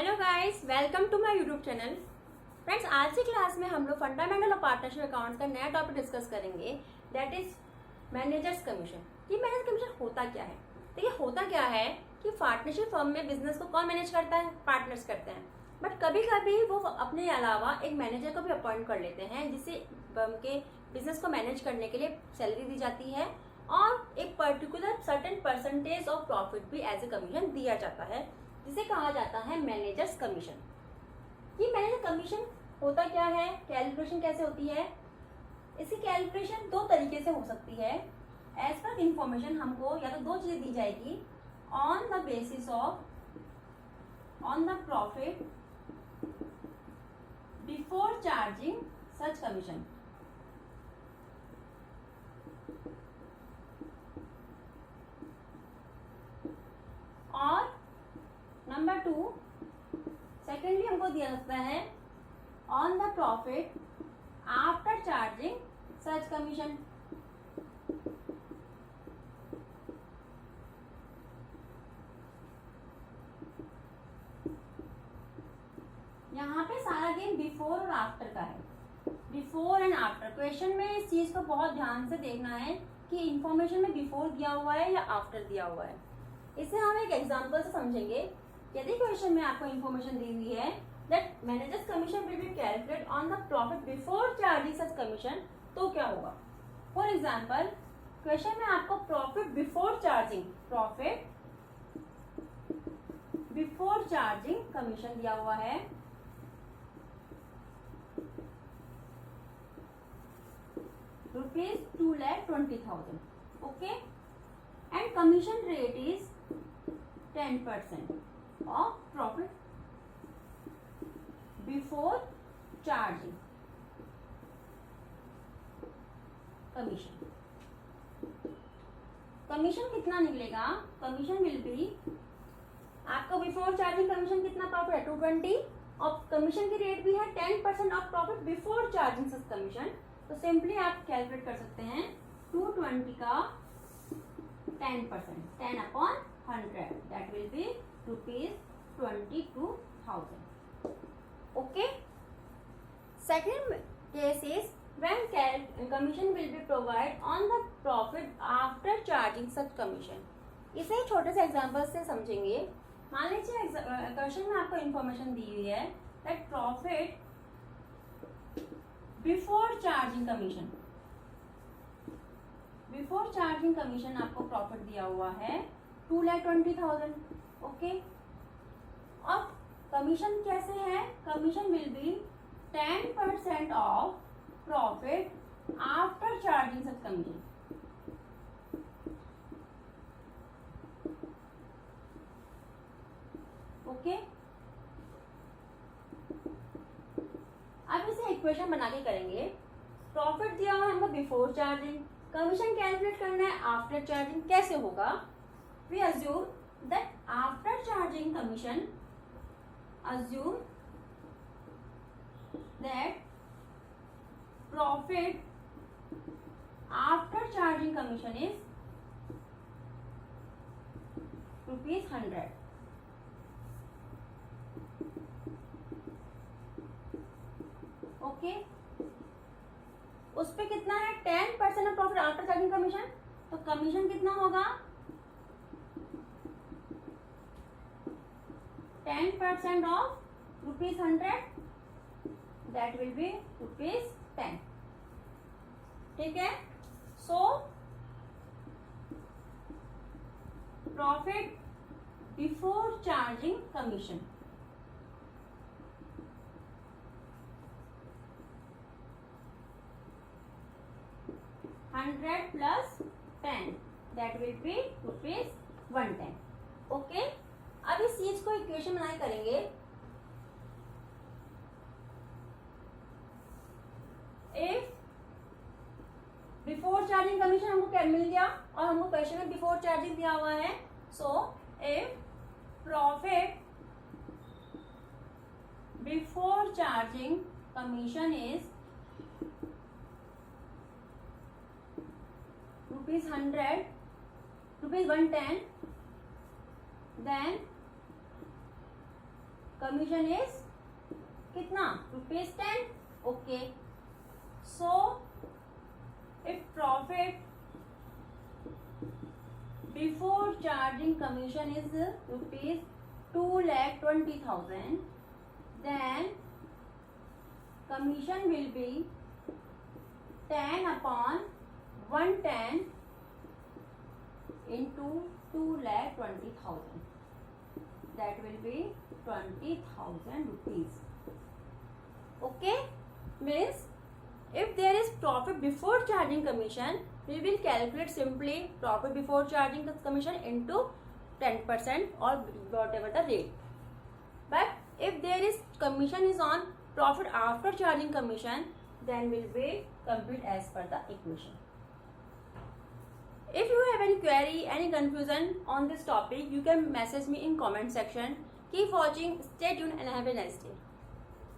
Hello guys, welcome to my YouTube channel. Friends, आज की class में हम लोग फंडामेंटल ऑफ पार्टनरशिप अकाउंट्स का नया टॉपिक डिस्कस करेंगे, दैट इज मैनेजर्स कमीशन। ये मैनेजर कमीशन होता क्या है? देखिए, होता क्या है कि पार्टनरशिप फर्म में बिजनेस को कौन मैनेज करता है? पार्टनर्स करते हैं। बट कभी कभी वो अपने अलावा एक मैनेजर को भी अपॉइंट कर लेते हैं, जिससे फर्म के बिजनेस को मैनेज करने के लिए सैलरी दी जाती है और एक particular certain percentage of profit भी एज ए कमीशन दिया जाता है, जिसे कहा जाता है मैनेजर्स कमीशन। ये मैनेजर कमीशन होता क्या है, कैलकुलेशन कैसे होती है? इसकी कैलकुलेशन दो तरीके से हो सकती है। एज पर इंफॉर्मेशन हमको या तो दो चीजें दी जाएगी, on the basis of on the profit before charging such commission. और नंबर 2, सेकेंडली हमको दिया जाता है on the profit after charging such commission. यहाँ पे सारा गेम बिफोर और आफ्टर का है। बिफोर एंड आफ्टर क्वेश्चन में इस चीज को बहुत ध्यान से देखना है कि इंफॉर्मेशन में बिफोर दिया हुआ है या आफ्टर दिया हुआ है। इसे हम एक एग्जांपल से समझेंगे। यदि क्वेश्चन में आपको इंफॉर्मेशन दी हुई है that managers commission will be calculate on the profit before charging such commission, तो क्या होगा? फॉर एग्जांपल, क्वेश्चन में आपको प्रॉफिट बिफोर चार्जिंग कमीशन दिया हुआ है ₹2,20,000, okay, and commission rate is 10% of profit before charging commission कितना निकलेगा? कमीशन विल बी, आपका बिफोर चार्जिंग कमीशन कितना प्रॉफिट है? 220, और कमीशन की रेट भी है 10% of profit before charging such commission. तो सिंपली आप कैलकुलेट कर सकते हैं 220 का 10%, 10/100, that will be ₹22,000। Okay, second case is when commission will be provided on the profit after charging such commission। इसे छोटे से एग्जांपल से समझेंगे। मान लीजिए क्वेश्चन में आपको इंफॉर्मेशन दी हुई है that profit before charging commission आपको प्रॉफिट दिया हुआ है 2,20,000, ओके। अब कमीशन कैसे है? Commission will be 10% of profit after charging such commission. Okay, अब इसे इक्वेशन बना के करेंगे। प्रॉफिट दिया हुआ है हमको बिफोर चार्जिंग, कमीशन कैलकुलेट करना है आफ्टर चार्जिंग। कैसे होगा? We assume that after charging commission, assume that profit after charging commission is ₹100। Okay, उस पे कितना है? 10% of profit after charging commission. तो कमीशन कितना होगा? 10% ऑफ ₹100, दैट विल बी ₹10। ठीक है, so profit before charging commission, $100 plus 10, that will be ₹110। Okay, अब इस चीज को इक्वेशन बनाए करेंगे। इफ बिफोर चार्जिंग कमीशन हमको क्या मिल गया और हमको क्वेश्चन में बिफोर चार्जिंग दिया हुआ है, so if profit before charging commission is ₹110, then commission is कितना, ₹10. Okay, so if profit before charging commission is ₹2,20,000, then commission will be 10/110 into 2,20,000. That will be 20,000 rupees. Okay, means if there is profit before charging commission, we will calculate simply profit before charging commission into 10% or whatever the rate. But if there is commission is on profit after charging commission, then will be compute as per the equation. If you have any query, any confusion on this topic, you can message me in comment section. Keep watching, stay tuned and have a nice day.